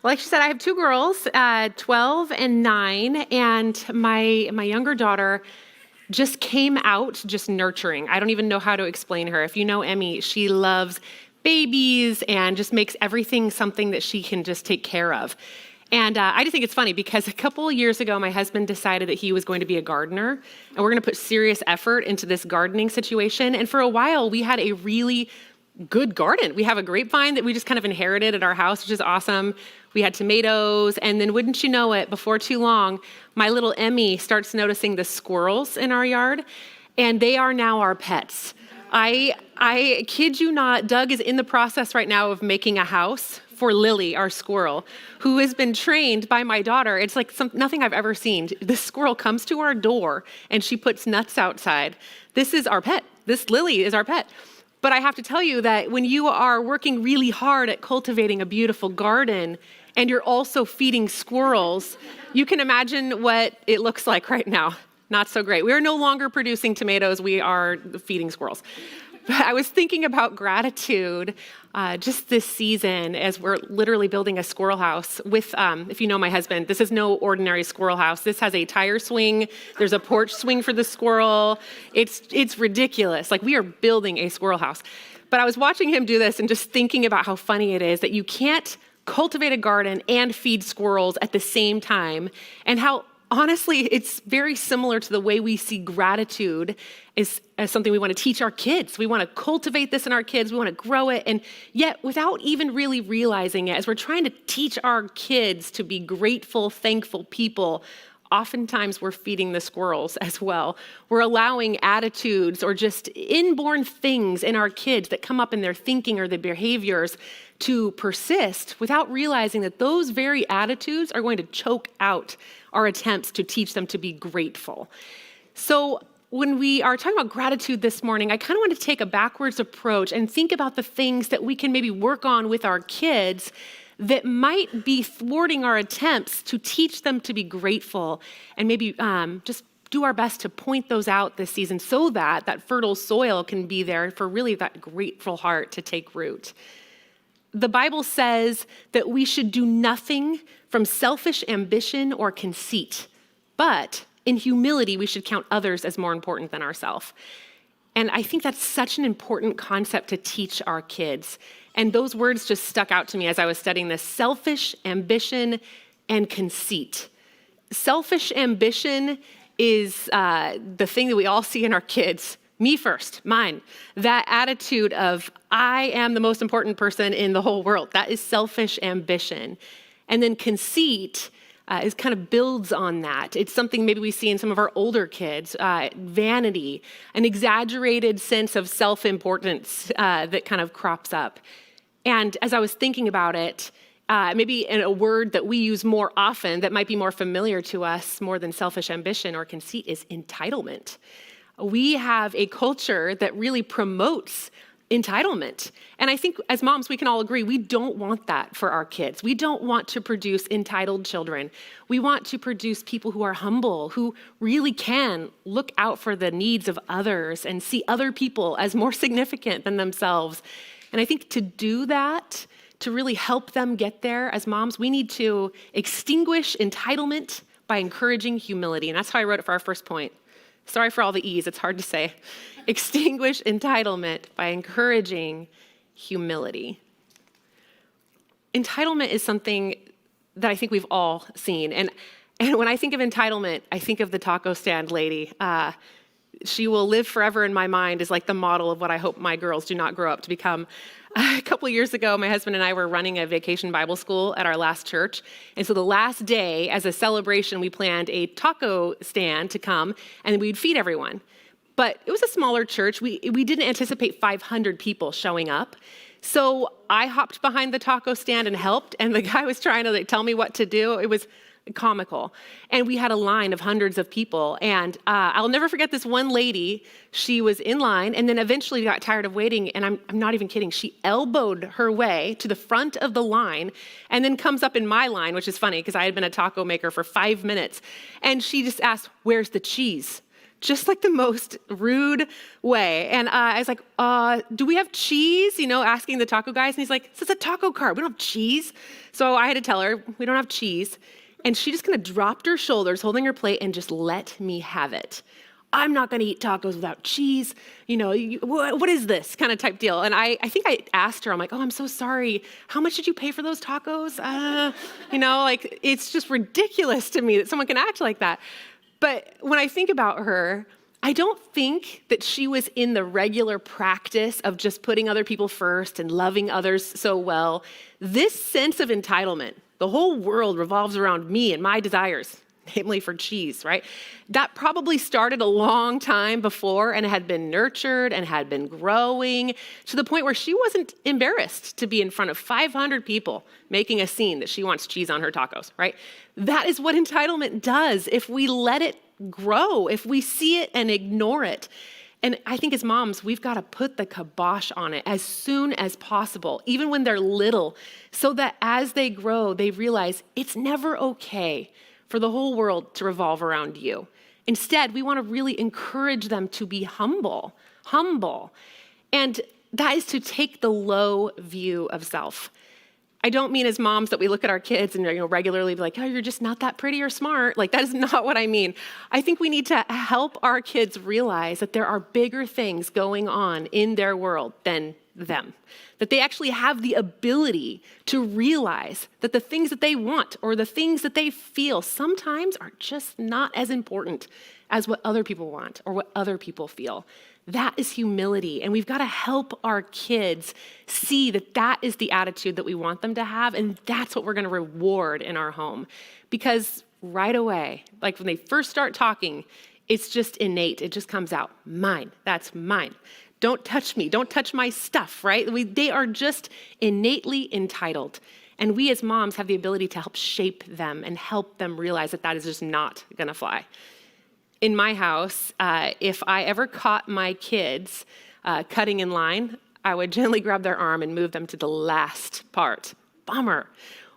Like she said, I have two girls, 12 and 9, and my younger daughter just came out just nurturing. I don't even know how to explain her. If you know Emmy, she loves babies and just makes everything something that she can just take care of. And I just think it's funny because a couple of years ago, my husband decided that he was going to be a gardener, and we're going to put serious effort into this gardening situation. And for a while, we had a really good garden. We have a grapevine that we just kind of inherited at our house, which is awesome. We had tomatoes, and then wouldn't you know it, before too long, my little Emmy starts noticing the squirrels in our yard, and they are now our pets. I kid you not, Doug is in the process right now of making a house for Lily, our squirrel, who has been trained by my daughter. It's like nothing I've ever seen. This squirrel comes to our door and she puts nuts outside. This is our pet. This Lily is our pet. But I have to tell you that when you are working really hard at cultivating a beautiful garden and you're also feeding squirrels, you can imagine what it looks like right now. Not so great. We are no longer producing tomatoes. We are feeding squirrels. But I was thinking about gratitude just this season as we're literally building a squirrel house with, if you know my husband, this is no ordinary squirrel house. This has a tire swing. There's a porch swing for the squirrel. It's ridiculous. Like, we are building a squirrel house. But I was watching him do this and just thinking about how funny it is that you can't cultivate a garden and feed squirrels at the same time, and how honestly, it's very similar to the way we see gratitude as something we want to teach our kids. We want to cultivate this in our kids. We want to grow it. And yet, without even really realizing it, as we're trying to teach our kids to be grateful, thankful people, oftentimes we're feeding the squirrels as well. We're allowing attitudes or just inborn things in our kids that come up in their thinking or their behaviors to persist without realizing that those very attitudes are going to choke out our attempts to teach them to be grateful. So when we are talking about gratitude this morning, I kind of want to take a backwards approach and think about the things that we can maybe work on with our kids that might be thwarting our attempts to teach them to be grateful, and maybe just do our best to point those out this season so that that fertile soil can be there for really that grateful heart to take root. The Bible says that we should do nothing from selfish ambition or conceit, but in humility, we should count others as more important than ourselves. And I think that's such an important concept to teach our kids. And those words just stuck out to me as I was studying this: selfish ambition and conceit. Selfish ambition is the thing that we all see in our kids. Me first, mine. That attitude of, I am the most important person in the whole world. That is selfish ambition. And then conceit is kind of builds on that. It's something maybe we see in some of our older kids, vanity, an exaggerated sense of self-importance that kind of crops up. And as I was thinking about it, maybe in a word that we use more often that might be more familiar to us more than selfish ambition or conceit is entitlement. We have a culture that really promotes entitlement. And I think as moms, we can all agree, we don't want that for our kids. We don't want to produce entitled children. We want to produce people who are humble, who really can look out for the needs of others and see other people as more significant than themselves. And I think to do that, to really help them get there as moms, we need to extinguish entitlement by encouraging humility. And that's how I wrote it for our first point. Sorry for all the E's, it's hard to say. Extinguish entitlement by encouraging humility. Entitlement is something that I think we've all seen. And when I think of entitlement, I think of the taco stand lady. She will live forever in my mind as like the model of what I hope my girls do not grow up to become. A couple of years ago, my husband and I were running a vacation Bible school at our last church. And so the last day, as a celebration, we planned a taco stand to come and we'd feed everyone. But it was a smaller church. We didn't anticipate 500 people showing up. So I hopped behind the taco stand and helped. And the guy was trying to tell me what to do. It was comical. And we had a line of hundreds of people. And I'll never forget this one lady. She was in line and then eventually got tired of waiting. And I'm not even kidding. She elbowed her way to the front of the line and then comes up in my line, which is funny because I had been a taco maker for 5 minutes. And she just asked, "Where's the cheese?" just like the most rude way. And I was like, do we have cheese? Asking the taco guys. And he's like, it's a taco cart. We don't have cheese. So I had to tell her, we don't have cheese. And she just kind of dropped her shoulders, holding her plate, and just let me have it. I'm not going to eat tacos without cheese. What is this kind of type deal? And I think I asked her, I'm like, oh, I'm so sorry. How much did you pay for those tacos? It's just ridiculous to me that someone can act like that. But when I think about her, I don't think that she was in the regular practice of just putting other people first and loving others so well. This sense of entitlement, the whole world revolves around me and my desires, namely for cheese, right? That probably started a long time before and had been nurtured and had been growing to the point where she wasn't embarrassed to be in front of 500 people making a scene that she wants cheese on her tacos, right? That is what entitlement does if we let it grow, if we see it and ignore it. And I think as moms, we've got to put the kibosh on it as soon as possible, even when they're little, so that as they grow, they realize it's never okay for the whole world to revolve around you. Instead, we want to really encourage them to be humble. And that is to take the low view of self. I don't mean as moms that we look at our kids and regularly be like, oh, you're just not that pretty or smart. That is not what I mean. I think we need to help our kids realize that there are bigger things going on in their world than them. That they actually have the ability to realize that the things that they want or the things that they feel sometimes are just not as important as what other people want or what other people feel. That is humility. And we've got to help our kids see that that is the attitude that we want them to have. And that's what we're going to reward in our home. Because right away, when they first start talking, it's just innate. It just comes out. Mine. That's mine. Don't touch me. Don't touch my stuff, right? They are just innately entitled. And we as moms have the ability to help shape them and help them realize that that is just not going to fly. In my house, if I ever caught my kids cutting in line, I would gently grab their arm and move them to the last part. Bummer.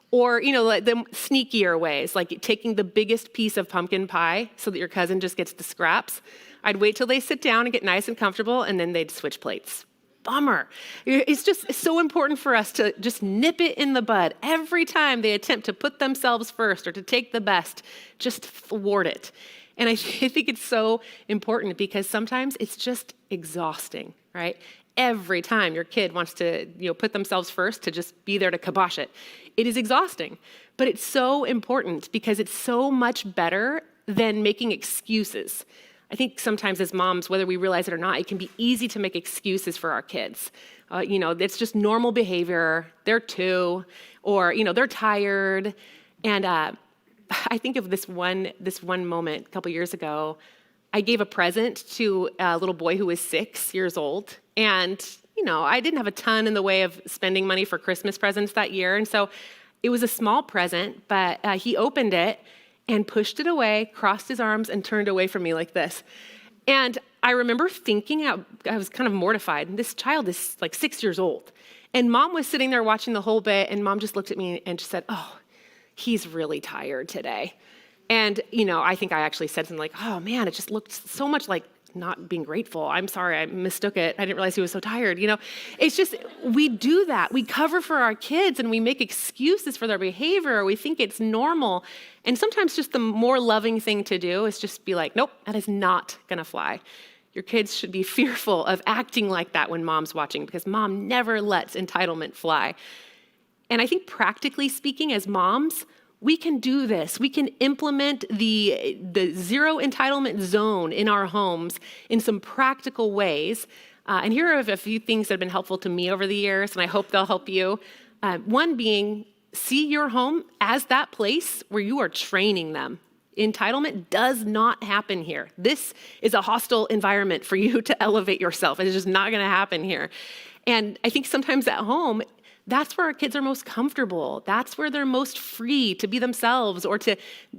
Or, the sneakier ways, like taking the biggest piece of pumpkin pie so that your cousin just gets the scraps. I'd wait till they sit down and get nice and comfortable, and then they'd switch plates. Bummer. It's just so important for us to just nip it in the bud. Every time they attempt to put themselves first or to take the best, just thwart it. And I think it's so important because sometimes it's just exhausting, right? Every time your kid wants to, put themselves first to just be there to kibosh it, it is exhausting. But it's so important because it's so much better than making excuses. I think sometimes as moms, whether we realize it or not, it can be easy to make excuses for our kids. It's just normal behavior. They're two, or, they're tired. And I think of this one moment a couple years ago. I gave a present to a little boy who was 6 years old. And, I didn't have a ton in the way of spending money for Christmas presents that year. And so it was a small present, but he opened it and pushed it away, crossed his arms, and turned away from me like this. And I remember thinking, I was kind of mortified. This child is 6 years old. And mom was sitting there watching the whole bit, and mom just looked at me and just said, oh, he's really tired today. And, I think I actually said something like, oh man, it just looked so much like not being grateful. I'm sorry, I mistook it. I didn't realize he was so tired. It's just, we do that. We cover for our kids and we make excuses for their behavior. We think it's normal. And sometimes just the more loving thing to do is just be like, nope, that is not going to fly. Your kids should be fearful of acting like that when mom's watching because mom never lets entitlement fly. And I think practically speaking as moms, we can do this. We can implement the zero entitlement zone in our homes in some practical ways. And here are a few things that have been helpful to me over the years, and I hope they'll help you. One being, see your home as that place where you are training them. Entitlement does not happen here. This is a hostile environment for you to elevate yourself. It's just not going to happen here. And I think sometimes at home, that's where our kids are most comfortable. That's where they're most free to be themselves or to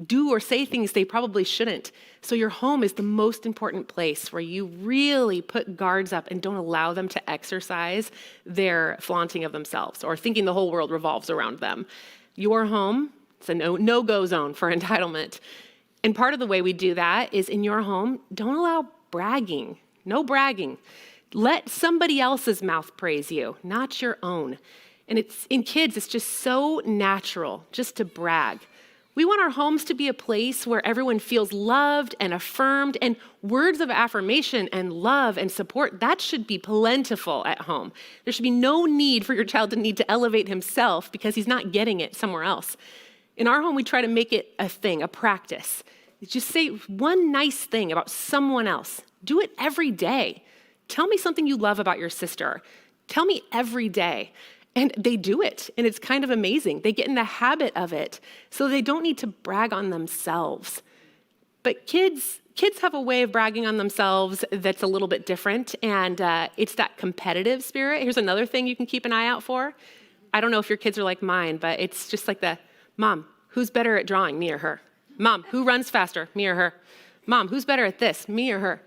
do or say things they probably shouldn't. So your home is the most important place where you really put guards up and don't allow them to exercise their flaunting of themselves or thinking the whole world revolves around them. Your home, it's a no-go zone for entitlement. And part of the way we do that is in your home, don't allow bragging. No bragging. Let somebody else's mouth praise you, not your own. And it's in kids, it's just so natural just to brag. We want our homes to be a place where everyone feels loved and affirmed, and words of affirmation and love and support, that should be plentiful at home. There should be no need for your child to need to elevate himself because he's not getting it somewhere else. In our home, we try to make it a thing, a practice. Just say one nice thing about someone else. Do it every day. Tell me something you love about your sister. Tell me every day. And they do it, and it's kind of amazing. They get in the habit of it, so they don't need to brag on themselves. But kids have a way of bragging on themselves that's a little bit different, and it's that competitive spirit. Here's another thing you can keep an eye out for. I don't know if your kids are like mine, but it's just like Mom, who's better at drawing, me or her? Mom, who runs faster, me or her? Mom, who's better at this, me or her?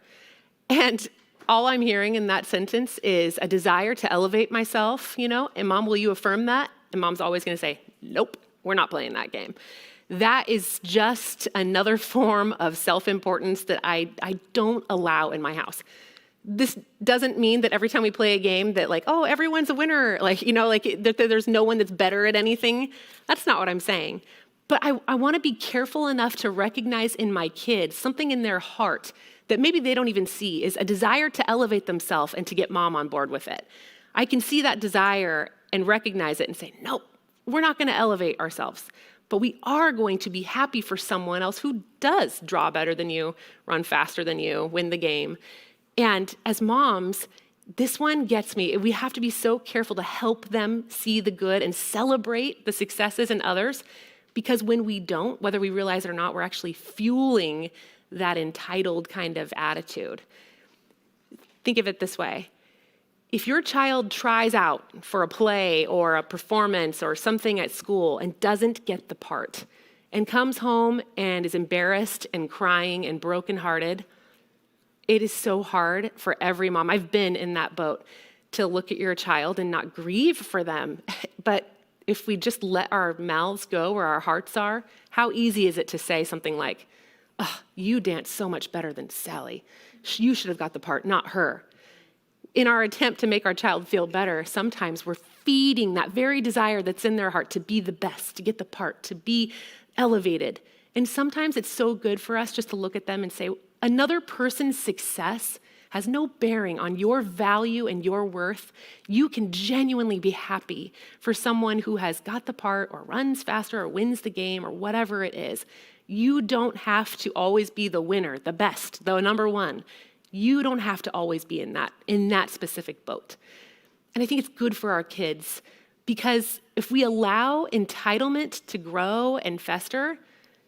And all I'm hearing in that sentence is a desire to elevate myself, and Mom, will you affirm that? And Mom's always going to say, nope, we're not playing that game. That is just another form of self-importance that I don't allow in my house. This doesn't mean that every time we play a game that everyone's a winner, that there's no one that's better at anything. That's not what I'm saying. But I want to be careful enough to recognize in my kids something in their heart that maybe they don't even see is a desire to elevate themselves and to get Mom on board with it. I can see that desire and recognize it and say, nope, we're not going to elevate ourselves. But we are going to be happy for someone else who does draw better than you, run faster than you, win the game. And as moms, this one gets me. We have to be so careful to help them see the good and celebrate the successes in others, because when we don't, whether we realize it or not, we're actually fueling that entitled kind of attitude. Think of it this way. If your child tries out for a play or a performance or something at school and doesn't get the part and comes home and is embarrassed and crying and brokenhearted, it is so hard for every mom. I've been in that boat, to look at your child and not grieve for them. But if we just let our mouths go where our hearts are, how easy is it to say something like, oh, you dance so much better than Sally. You should have got the part, not her. In our attempt to make our child feel better, sometimes we're feeding that very desire that's in their heart to be the best, to get the part, to be elevated. And sometimes it's so good for us just to look at them and say, another person's success has no bearing on your value and your worth. You can genuinely be happy for someone who has got the part or runs faster or wins the game or whatever it is. You don't have to always be the winner, the best, the number one. You don't have to always be in that specific boat. And I think it's good for our kids, because if we allow entitlement to grow and fester,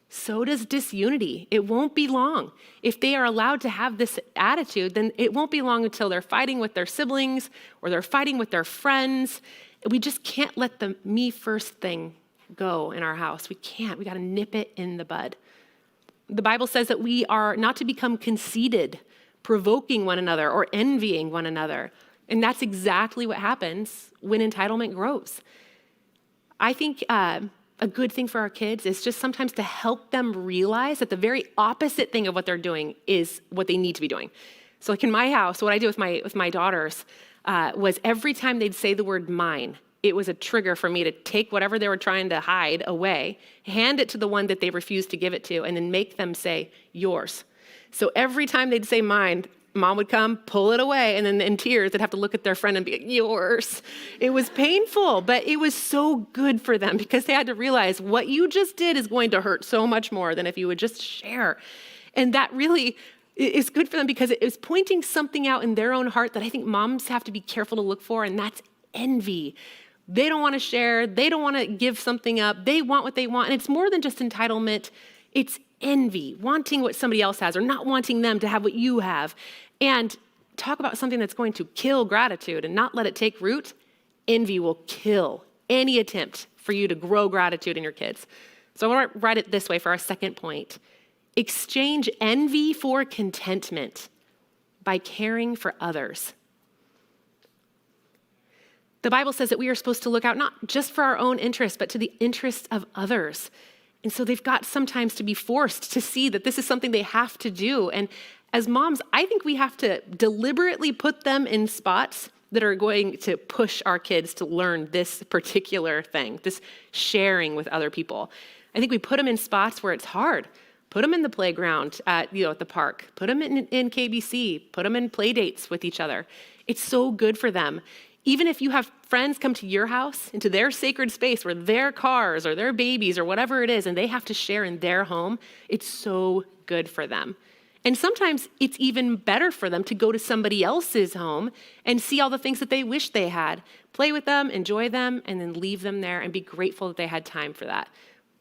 so does disunity. It won't be long. If they are allowed to have this attitude, then it won't be long until they're fighting with their siblings or they're fighting with their friends. We just can't let the me first thing go in our house. We can't. We got to nip it in the bud. The Bible says that we are not to become conceited, provoking one another or envying one another. And that's exactly what happens when entitlement grows. I think a good thing for our kids is just sometimes to help them realize that the very opposite thing of what they're doing is what they need to be doing. So like in my house, what I do with my daughters was every time they'd say the word mine, it was a trigger for me to take whatever they were trying to hide away, hand it to the one that they refused to give it to, and then make them say yours. So every time they'd say mine, Mom would come, pull it away, and then in tears, they'd have to look at their friend and be like, yours. It was painful, but it was so good for them because they had to realize what you just did is going to hurt so much more than if you would just share. And that really is good for them because it is pointing something out in their own heart that I think moms have to be careful to look for, and that's envy. They don't want to share. They don't want to give something up. They want what they want. And it's more than just entitlement. It's envy, wanting what somebody else has or not wanting them to have what you have. And talk about something that's going to kill gratitude and not let it take root. Envy will kill any attempt for you to grow gratitude in your kids. So I want to write it this way for our second point. Exchange envy for contentment by caring for others. The Bible says that we are supposed to look out not just for our own interests, but to the interests of others. And so they've got sometimes to be forced to see that this is something they have to do. And as moms, I think we have to deliberately put them in spots that are going to push our kids to learn this particular thing, this sharing with other people. I think we put them in spots where it's hard. Put them in the playground at the park. Put them in KBC. Put them in play dates with each other. It's so good for them. Even if you have friends come to your house, into their sacred space where their cars or their babies or whatever it is, and they have to share in their home, it's so good for them. And sometimes it's even better for them to go to somebody else's home and see all the things that they wish they had. Play with them, enjoy them, and then leave them there and be grateful that they had time for that.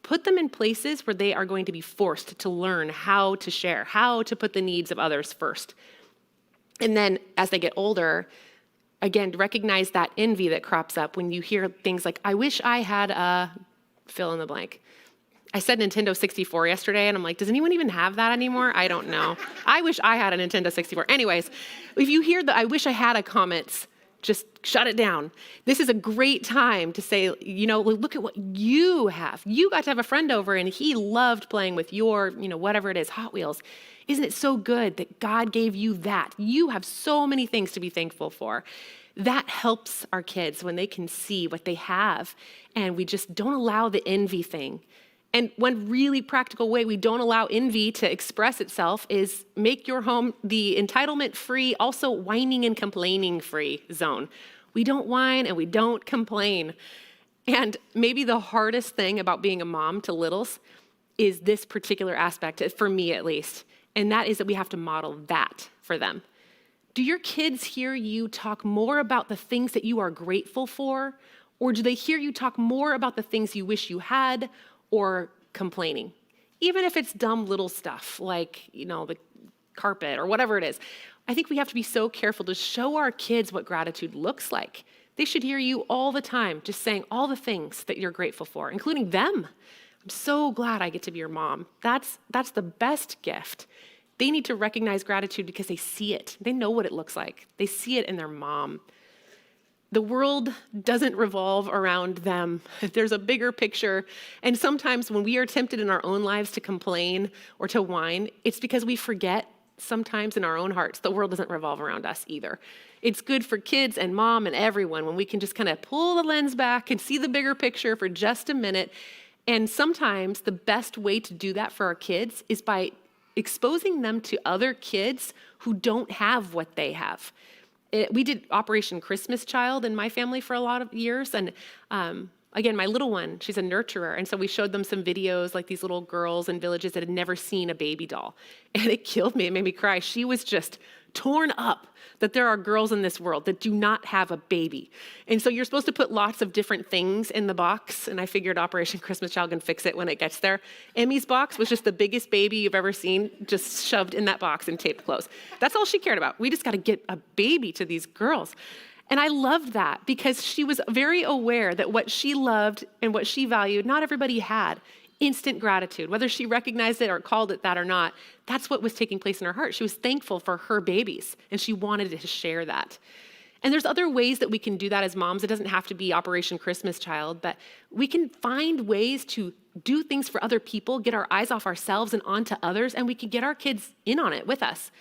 Put them in places where they are going to be forced to learn how to share, how to put the needs of others first. And then as they get older, again, recognize that envy that crops up when you hear things like, I wish I had a fill in the blank. I said Nintendo 64 yesterday, and I'm like, does anyone even have that anymore? I don't know. I wish I had a Nintendo 64. Anyways, if you hear the I wish I had a comments, just shut it down. This is a great time to say, look at what you have. You got to have a friend over, and he loved playing with your, whatever it is, Hot Wheels. Isn't it so good that God gave you that? You have so many things to be thankful for. That helps our kids when they can see what they have, and we just don't allow the envy thing. And one really practical way we don't allow envy to express itself is make your home the entitlement-free, also whining and complaining-free zone. We don't whine and we don't complain. And maybe the hardest thing about being a mom to littles is this particular aspect, for me at least, and that is that we have to model that for them. Do your kids hear you talk more about the things that you are grateful for, or do they hear you talk more about the things you wish you had, or complaining? Even if it's dumb little stuff like, the carpet or whatever it is. I think we have to be so careful to show our kids what gratitude looks like. They should hear you all the time, just saying all the things that you're grateful for, including them. I'm so glad I get to be your mom. That's the best gift. They need to recognize gratitude because they see it. They know what it looks like. They see it in their mom. The world doesn't revolve around them. There's a bigger picture. And sometimes when we are tempted in our own lives to complain or to whine, it's because we forget sometimes in our own hearts the world doesn't revolve around us either. It's good for kids and mom and everyone when we can just kind of pull the lens back and see the bigger picture for just a minute. And sometimes the best way to do that for our kids is by exposing them to other kids who don't have what they have. We did Operation Christmas Child in my family for a lot of years. And again, my little one, she's a nurturer. And so we showed them some videos, like these little girls in villages that had never seen a baby doll. And it killed me. It made me cry. She was just torn up that there are girls in this world that do not have a baby. And so you're supposed to put lots of different things in the box. And I figured Operation Christmas Child can fix it when it gets there. Emmy's box was just the biggest baby you've ever seen, just shoved in that box and taped closed. That's all she cared about. We just got to get a baby to these girls. And I loved that because she was very aware that what she loved and what she valued, not everybody had. Instant gratitude, whether she recognized it or called it that or not, that's what was taking place in her heart. She was thankful for her babies, and she wanted to share that. And there's other ways that we can do that as moms. It doesn't have to be Operation Christmas Child, but we can find ways to do things for other people, get our eyes off ourselves and onto others, and we can get our kids in on it with us.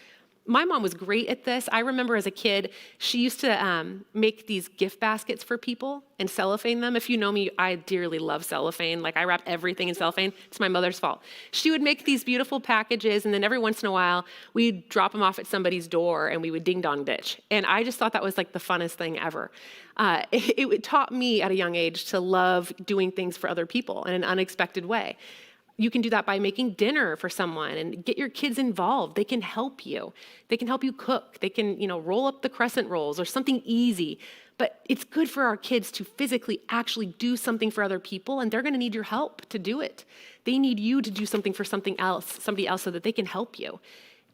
My mom was great at this. I remember as a kid, she used to make these gift baskets for people and cellophane them. If you know me, I dearly love cellophane. Like I wrap everything in cellophane. It's my mother's fault. She would make these beautiful packages, and then every once in a while, we'd drop them off at somebody's door, and we would ding-dong ditch. And I just thought that was like the funnest thing ever. It taught me at a young age to love doing things for other people in an unexpected way. You can do that by making dinner for someone and get your kids involved. They can help you. They can help you cook. They can, roll up the crescent rolls or something easy. But it's good for our kids to physically actually do something for other people, and they're going to need your help to do it. They need you to do something for somebody else so that they can help you.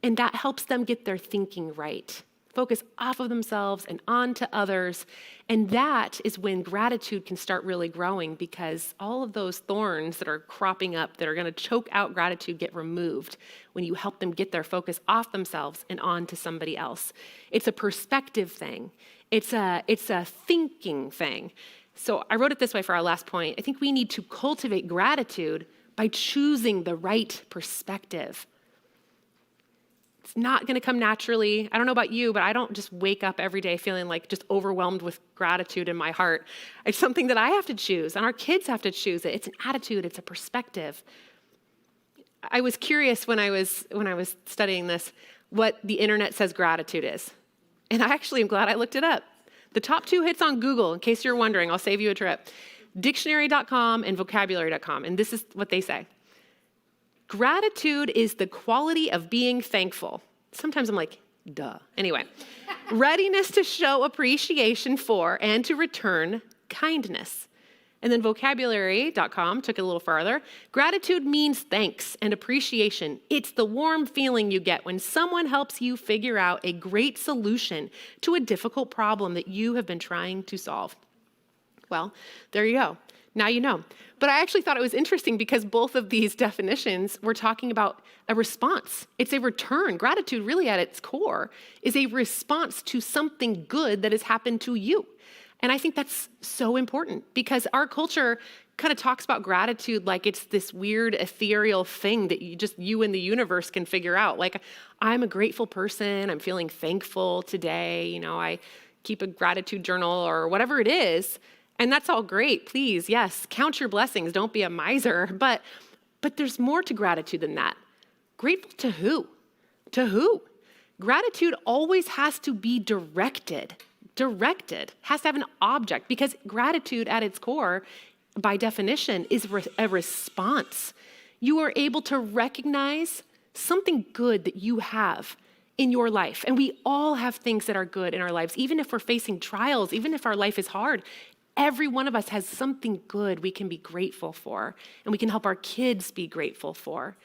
And that helps them get their thinking right. Focus off of themselves and on to others. And that is when gratitude can start really growing, because all of those thorns that are cropping up that are going to choke out gratitude get removed when you help them get their focus off themselves and on to somebody else. It's a perspective thing. It's a thinking thing. So I wrote it this way for our last point. I think we need to cultivate gratitude by choosing the right perspective. It's not going to come naturally. I don't know about you, but I don't just wake up every day feeling like just overwhelmed with gratitude in my heart. It's something that I have to choose, and our kids have to choose it. It's an attitude. It's a perspective. I was curious when I was studying this what the internet says gratitude is. And I actually am glad I looked it up. The top 2 hits on Google, in case you're wondering, I'll save you a trip. Dictionary.com and vocabulary.com. And this is what they say. Gratitude is the quality of being thankful. Sometimes I'm like, duh. Anyway, readiness to show appreciation for and to return kindness. And then vocabulary.com took it a little farther. Gratitude means thanks and appreciation. It's the warm feeling you get when someone helps you figure out a great solution to a difficult problem that you have been trying to solve. Well, there you go. Now you know. But I actually thought it was interesting because both of these definitions were talking about a response. It's a return. Gratitude, really at its core, is a response to something good that has happened to you. And I think that's so important because our culture kind of talks about gratitude like it's this weird ethereal thing that you and the universe can figure out. Like, I'm a grateful person. I'm feeling thankful today. I keep a gratitude journal or whatever it is. And that's all great. Please, yes, count your blessings. Don't be a miser. But there's more to gratitude than that. Grateful to who? To who? Gratitude always has to be directed, has to have an object, because gratitude at its core, by definition, is a response. You are able to recognize something good that you have in your life. And we all have things that are good in our lives, even if we're facing trials, even if our life is hard. Every one of us has something good we can be grateful for, and we can help our kids be grateful for.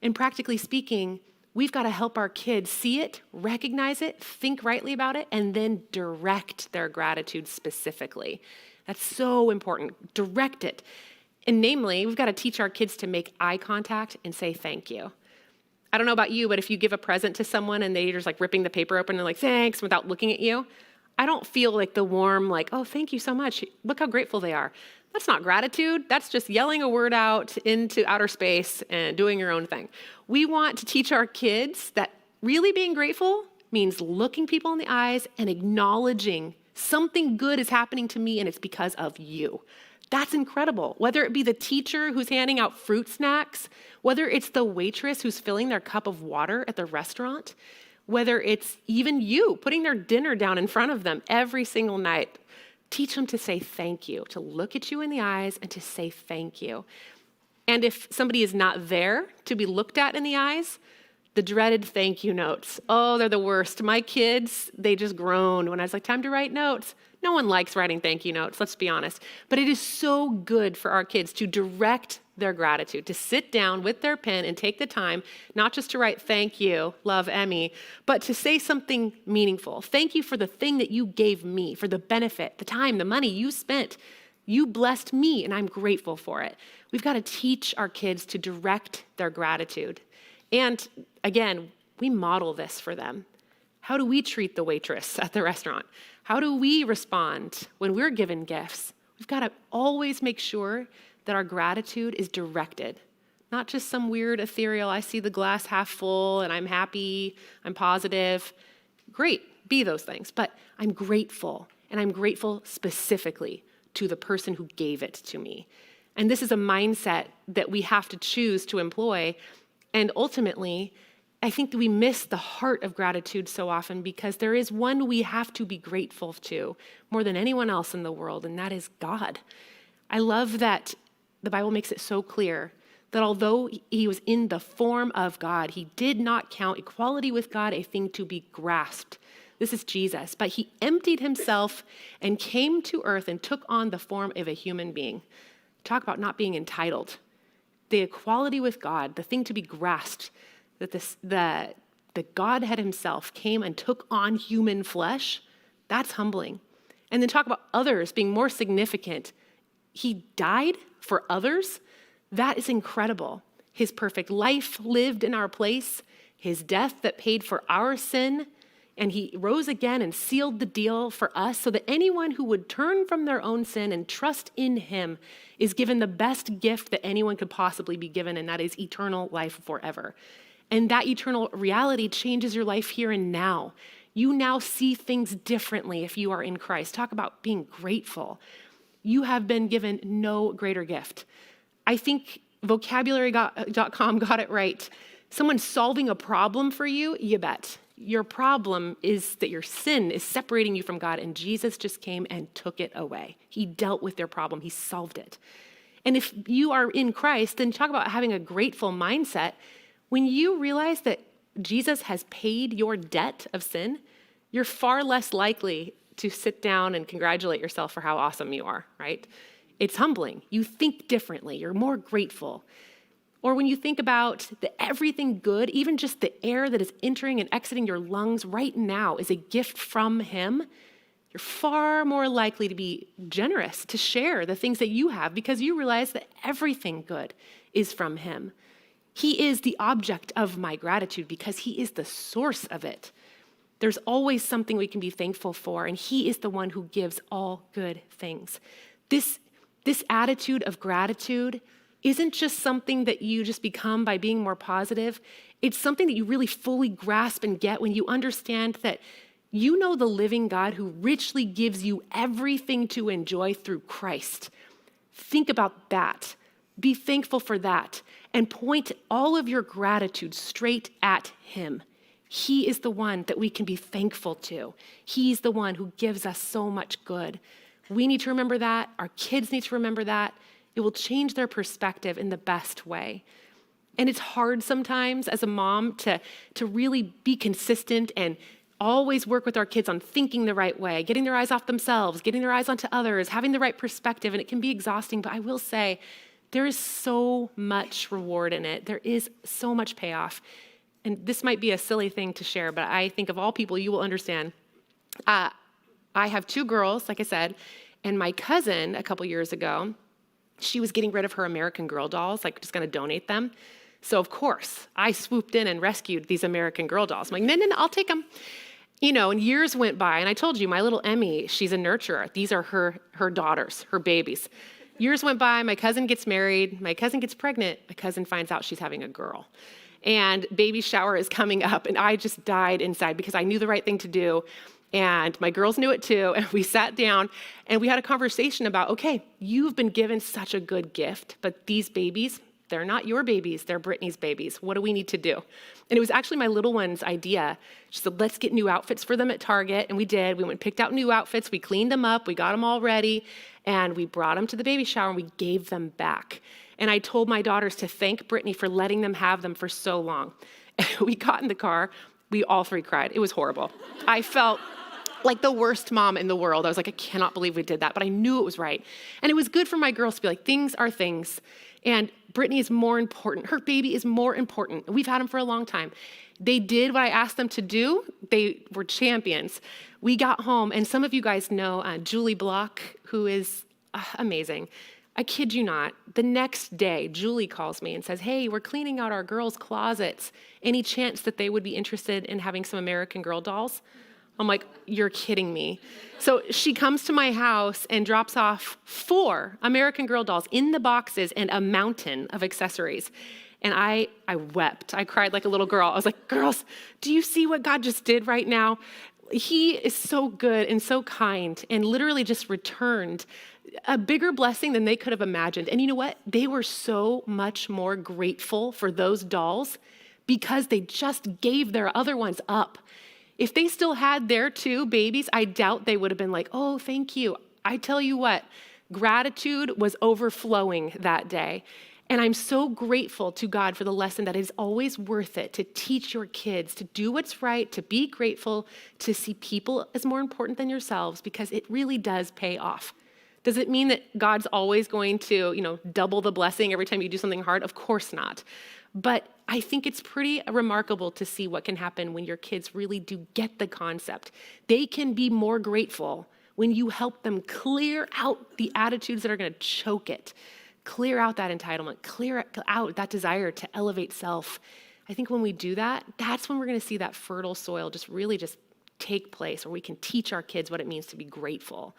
And practically speaking, we've got to help our kids see it, recognize it, think rightly about it, and then direct their gratitude specifically. That's so important. Direct it. And namely, we've got to teach our kids to make eye contact and say thank you. I don't know about you, but if you give a present to someone and they're just like ripping the paper open and like, thanks, without looking at you, I don't feel like the warm, like, oh, thank you so much. Look how grateful they are. That's not gratitude. That's just yelling a word out into outer space and doing your own thing. We want to teach our kids that really being grateful means looking people in the eyes and acknowledging something good is happening to me and it's because of you. That's incredible. Whether it be the teacher who's handing out fruit snacks, whether it's the waitress who's filling their cup of water at the restaurant, whether it's even you putting their dinner down in front of them every single night. Teach them to say thank you, to look at you in the eyes and to say thank you. And if somebody is not there to be looked at in the eyes, the dreaded thank you notes. Oh, they're the worst. My kids, they just groaned when I was like, time to write notes. No one likes writing thank you notes, let's be honest. But it is so good for our kids to direct their gratitude, to sit down with their pen and take the time, not just to write thank you, love Emmy, but to say something meaningful. Thank you for the thing that you gave me, for the benefit, the time, the money you spent. You blessed me, and I'm grateful for it. We've got to teach our kids to direct their gratitude. And again, we model this for them. How do we treat the waitress at the restaurant? How do we respond when we're given gifts? We've got to always make sure that our gratitude is directed, not just some weird ethereal, I see the glass half full and I'm happy, I'm positive. Great, be those things, but I'm grateful, and I'm grateful specifically to the person who gave it to me. And this is a mindset that we have to choose to employ, and ultimately, I think that we miss the heart of gratitude so often because there is one we have to be grateful to more than anyone else in the world, and that is God. I love that the Bible makes it so clear that although he was in the form of God, he did not count equality with God a thing to be grasped. This is Jesus, but he emptied himself and came to earth and took on the form of a human being. Talk about not being entitled. The equality with God, the thing to be grasped, that the Godhead himself came and took on human flesh, that's humbling. And then talk about others being more significant. He died for others. That is incredible. His perfect life lived in our place, his death that paid for our sin And he rose again and sealed the deal for us so that anyone who would turn from their own sin and trust in him is given the best gift that anyone could possibly be given, and that is eternal life forever. And that eternal reality changes your life here and now. You now see things differently if you are in Christ. Talk about being grateful. You have been given no greater gift. I think vocabulary.com got it right. Someone solving a problem for you, you bet. Your problem is that your sin is separating you from God, and Jesus just came and took it away. He dealt with their problem. He solved it. And if you are in Christ, then talk about having a grateful mindset. When you realize that Jesus has paid your debt of sin, you're far less likely to sit down and congratulate yourself for how awesome you are, right? It's humbling. You think differently. You're more grateful. Or when you think about everything good, even just the air that is entering and exiting your lungs right now is a gift from him, you're far more likely to be generous, to share the things that you have because you realize that everything good is from him. He is the object of my gratitude because he is the source of it. There's always something we can be thankful for, and he is the one who gives all good things. This attitude of gratitude isn't just something that you just become by being more positive. It's something that you really fully grasp and get when you understand that you know the living God who richly gives you everything to enjoy through Christ. Think about that. Be thankful for that and point all of your gratitude straight at him. He is the one that we can be thankful to. He's the one who gives us so much good. We need to remember that. Our kids need to remember that. It will change their perspective in the best way. And it's hard sometimes as a mom to really be consistent and always work with our kids on thinking the right way, getting their eyes off themselves, getting their eyes onto others, having the right perspective. And it can be exhausting, but I will say there is so much reward in it. There is so much payoff. And this might be a silly thing to share, but I think of all people, you will understand. I have 2 girls, like I said, and my cousin a couple years ago, she was getting rid of her American Girl dolls, like just going to donate them. So of course, I swooped in and rescued these American Girl dolls. I'm like, no, I'll take them. And years went by, and I told you, my little Emmy, she's a nurturer. These are her daughters, her babies. Years went by, my cousin gets married, my cousin gets pregnant, my cousin finds out she's having a girl. And baby shower is coming up, and I just died inside because I knew the right thing to do. And my girls knew it too, and we sat down and we had a conversation about, okay, you've been given such a good gift, but these babies, they're not your babies, they're Brittany's babies. What do we need to do? And it was actually my little one's idea. She said, let's get new outfits for them at Target, and we did. We went and picked out new outfits, we cleaned them up, we got them all ready, and we brought them to the baby shower and we gave them back. And I told my daughters to thank Brittany for letting them have them for so long. We got in the car, we all 3 cried. It was horrible. I felt like the worst mom in the world. I was like, I cannot believe we did that, but I knew it was right. And it was good for my girls to be like, things are things. And Brittany is more important. Her baby is more important. We've had them for a long time. They did what I asked them to do. They were champions. We got home, and some of you guys know Julie Block, who is amazing. I kid you not, the next day, Julie calls me and says, hey, we're cleaning out our girls' closets. Any chance that they would be interested in having some American Girl dolls? I'm like, you're kidding me. So she comes to my house and drops off 4 American Girl dolls in the boxes and a mountain of accessories. And I wept. I cried like a little girl. I was like, girls, do you see what God just did right now? He is so good and so kind and literally just returned a bigger blessing than they could have imagined. And you know what? They were so much more grateful for those dolls because they just gave their other ones up. If they still had their 2 babies, I doubt they would have been like, oh, thank you. I tell you what, gratitude was overflowing that day. And I'm so grateful to God for the lesson that it is always worth it to teach your kids to do what's right, to be grateful, to see people as more important than yourselves, because it really does pay off. Does it mean that God's always going to, double the blessing every time you do something hard? Of course not. But I think it's pretty remarkable to see what can happen when your kids really do get the concept. They can be more grateful when you help them clear out the attitudes that are going to choke it, clear out that entitlement, clear out that desire to elevate self. I think when we do that, that's when we're going to see that fertile soil just really just take place, where we can teach our kids what it means to be grateful.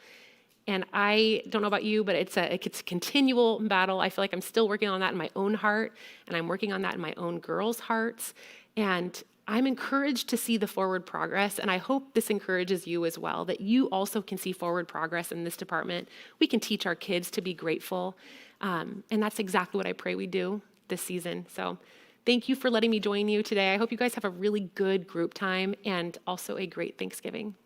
And I don't know about you, but it's a continual battle. I feel like I'm still working on that in my own heart, and I'm working on that in my own girls' hearts. And I'm encouraged to see the forward progress, and I hope this encourages you as well, that you also can see forward progress in this department. We can teach our kids to be grateful, and that's exactly what I pray we do this season. So thank you for letting me join you today. I hope you guys have a really good group time and also a great Thanksgiving.